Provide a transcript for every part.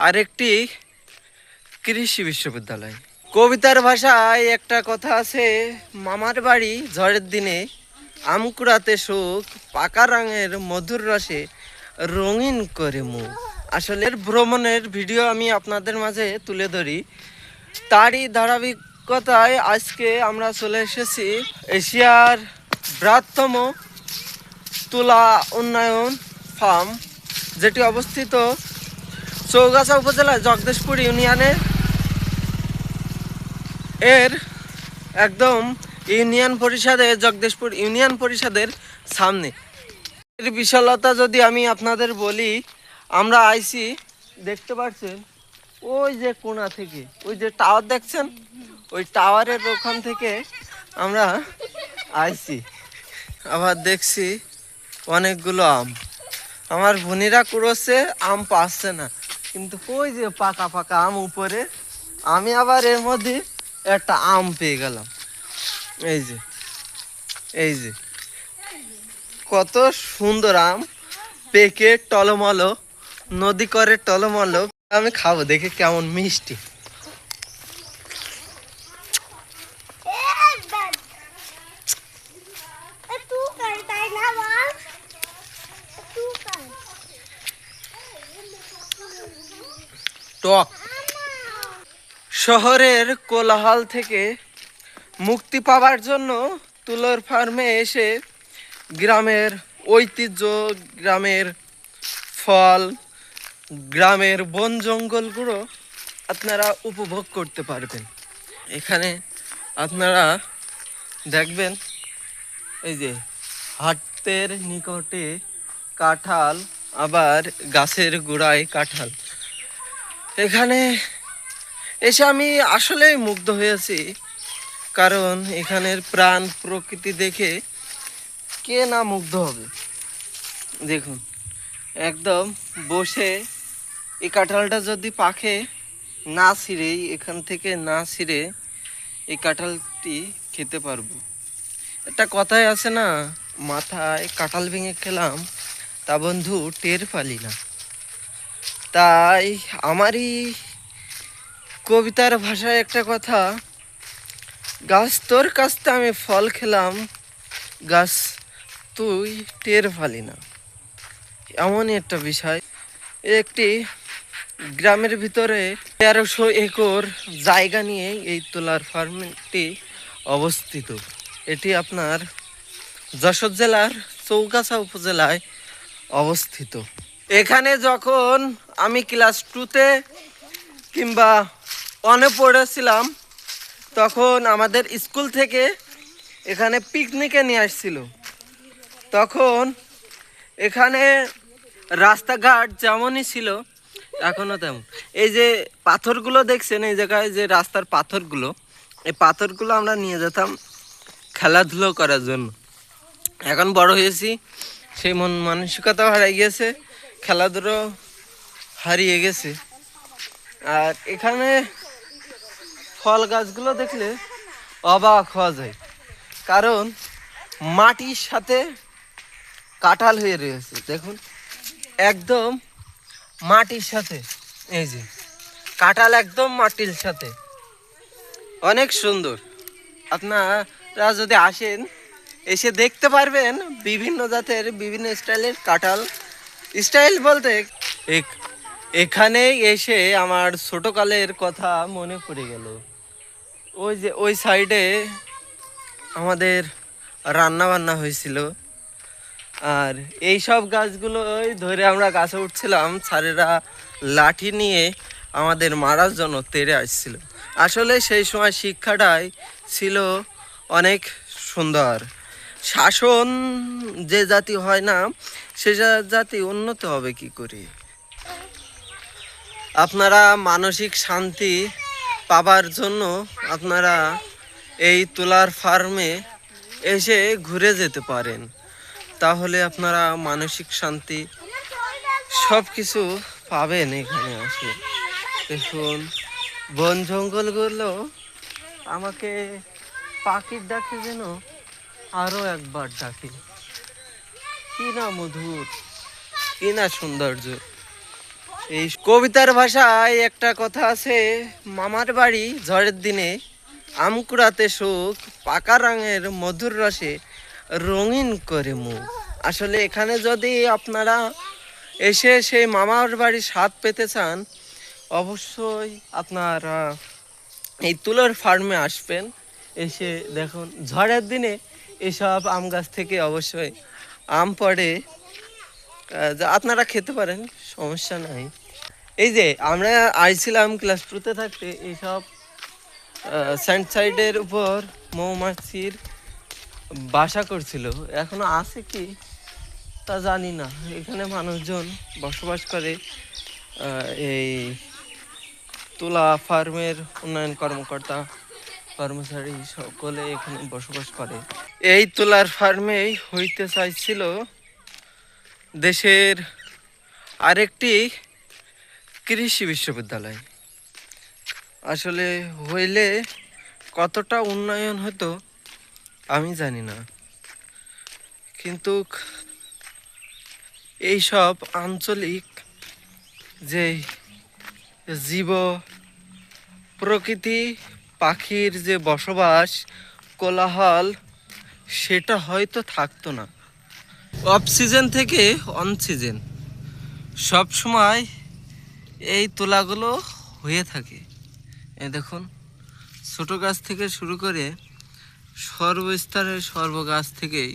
আরেকটি কৃষি বিশ্ববিদ্যালয়। কবিতার ভাষায় একটা কথা আছে, মামার বাড়ি ঝড়ের দিনে আম কুড়াতে সুখ, পাকা রঙের মধুর রসে রঙিন করে মুখ। আসলে ভ্রমণের ভিডিও আমি আপনাদের মাঝে তুলে ধরি, তারই ধারাবাহিকতায় আজকে আমরা চলে এসেছি এশিয়ার বৃহত্তম তুলা উন্নয়ন ফার্ম, যেটি অবস্থিত চৌগাছা উপজেলার জগদীশপুর ইউনিয়নে। এর একদম জগদীশপুর ইউনিয়ন পরিষদের সামনে। এর বিশালতা যদি আমি আপনাদের বলি, আমরা আইছি, দেখতে পাচ্ছেন ওই যে কোণা থেকে ওই যে টাওয়ার দেখছেন, ওই টাওয়ারের ওখান থেকে আমরা আইছি। আবার দেখছি অনেকগুলো আম, আমার বোনেরা কুড়োচ্ছে, আম পাচ্ছে না, কিন্তু ওই যে পাকা পাকা আম উপরে। আমি আবার এর মধ্যে একটা আম পেয়ে গেলাম। এই যে এই যে কত সুন্দর আম, পেকে টলমলো, নদী করে টলমলো। আমি খাবো, দেখে কেমন মিষ্টি। টক। শহরের কোলাহল থেকে মুক্তি পাওয়ার জন্য তুলোর ফার্মে এসে গ্রামের ঐতিহ্য, গ্রামের ফল, গ্রামের বন জঙ্গলগুলো আপনারা উপভোগ করতে পারবেন। এখানে আপনারা দেখবেন এই যে হাতের নিকটে কাঁঠাল, আবার গাছের গোড়ায় কাঁঠাল। এখানে এসে আমি আসলেই মুগ্ধ হয়েছি, কারণ এখানের প্রাণ প্রকৃতি দেখে কে না মুগ্ধ হবে। দেখুন, একদম বসে এই কাঁঠালটা যদি পাকে না ছিঁড়ে, এখান থেকে না ছিঁড়ে এই কাঁঠালটি খেতে পারবো। একটা কথাই আছে না, মাথায় কাঁঠাল ভেঙে খেলাম তা বন্ধু টের পালি না। তাই আমারই কবিতার ভাষায় একটা কথা, গাছ তোর কাছতে আমি ফল খেলাম, গাছ তুই টের পালি না। এমনই একটা বিষয়। একটি গ্রামের ভিতরে 1300 একর জায়গা নিয়ে এই তুলার ফার্মটি অবস্থিত। এটি আপনার যশোর জেলার চৌগাছা উপজেলায় অবস্থিত। এখানে যখন আমি ক্লাস 2তে কিংবা 1-এ পড়েছিলাম, তখন আমাদের স্কুল থেকে এখানে পিকনিকে নিয়ে আসছিল। তখন এখানে রাস্তাঘাট যেমনই ছিল এখনো তেমন। এই যে পাথরগুলো দেখছেন, এই জায়গায় যে রাস্তার পাথরগুলো, এই পাথরগুলো আমরা নিয়ে যেতাম খেলাধুলো করার জন্য। এখন বড় হয়েছি, সেই মন মানসিকতা হারিয়ে গেছে, খেলাধুলো হারিয়ে গেছে। আর এখানে ফল গাছগুলো দেখলে অবাক হওয়া যায়, কারণ মাটির সাথে কাঁঠাল হয়ে রয়েছে। দেখুন, একদম মাটির সাথে, এই যে কাঁঠাল একদম মাটির সাথে, অনেক সুন্দর। আপনারা যদি আসেন, এসে দেখতে পারবেন বিভিন্ন জাতের, বিভিন্ন স্টাইলের কাঁঠাল। স্টাইল বলতে এখানে এসে আমার ছোটকালের কথা মনে পড়ে গেল। ওই যে ওই সাইডে আমাদের রান্না বান্না হয়েছিল, আর এই সব গাছগুলোই ধরে আমরা গাছে উঠছিলাম। স্যারেরা লাঠি নিয়ে আমাদের মারার জন্য তেড়ে আসছিল। আসলে সেই সময় শিক্ষাটাই ছিল অনেক সুন্দর। শাসন যে জাতি হয় না, সে জাতি উন্নত হবে কি করে? আপনারা মানসিক শান্তি পাবার জন্য আপনারা এই তুলার ফার্মে এসে ঘুরে যেতে পারেন, তাহলে আপনারা মানসিক শান্তি সব কিছু পাবেন এখানে আসলে। দেখুন, বন জঙ্গলগুলো আমাকে পাখির ডাকে যেন আরো একবার ডাকে। কি না মধুর, কি না সৌন্দর্য। এই কবিতার ভাষায় একটা কথা আছে, মামার বাড়ি ঝড়ের দিনে আম কুড়াতে সুখ, পাকা রঙের মধুর রসে রঙিন করে মুখ। আসলে এখানে যদি আপনারা এসে সেই মামার বাড়ির স্বাদ পেতে চান, অবশ্যই আপনারা এই তুলোর ফার্মে আসবেন। এসে দেখুন ঝড়ের দিনে এসব আম গাছ থেকে অবশ্যই আম পড়ে, যা আপনারা খেতে পারেন, সমস্যা নাই। এই যে আমরা আইছিলাম ক্লাস টুতে থাকতে, এইসব স্যান্ড সাইডের উপর মৌমাছির বাসা করছিল, এখনো আছে কি তা জানি না। এখানে মানুষজন বসবাস করে। এই তুলা ফার্মের উন্নয়ন কর্মকর্তা কর্মচারী সকলে এখানে বসবাস করে। এই তুলার ফার্মেই হইতে চাইছিল দেশের আরেকটি কৃষি বিশ্ববিদ্যালয়। আসলে হইলে কতটা উন্নয়ন হতো আমি জানি না, কিন্তু এইসব আঞ্চলিক যে জীব প্রকৃতি, পাখির যে বসবাস, কোলাহল, সেটা হয়তো থাকতো না। অফ সিজন থেকে অন সিজন সব সময় এই তুলাগুলো হয়ে থাকে। এ দেখুন, ছোট গাছ থেকে শুরু করে সর্বস্তরের সর্ব গাছ থেকেই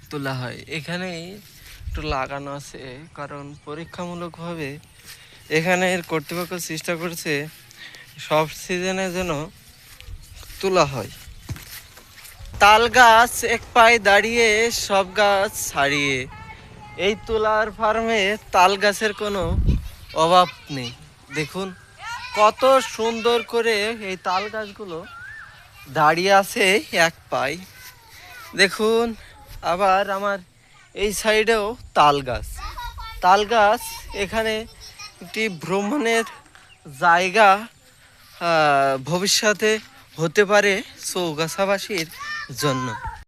তোলা হয়। এখানেই একটু লাগানো আছে, কারণ পরীক্ষামূলকভাবে এখানের কর্তৃপক্ষ চেষ্টা করছে সব সিজনে যেন তোলা হয়। তাল গাছ এক পায়ে দাঁড়িয়ে, সব গাছ ছাড়িয়ে। এই তুলার ফার্মে তাল গাছের কোনো অভাব নেই। দেখুন কত সুন্দর করে এই তাল গাছগুলো দাঁড়িয়ে আছে এক পায়ে। দেখুন আবার আমার এই সাইডেও তাল গাছ। তাল গাছ এখানে একটি ভ্রমণের জায়গা ভবিষ্যতে হতে পারে চৌগাছাবাসীর জন্য।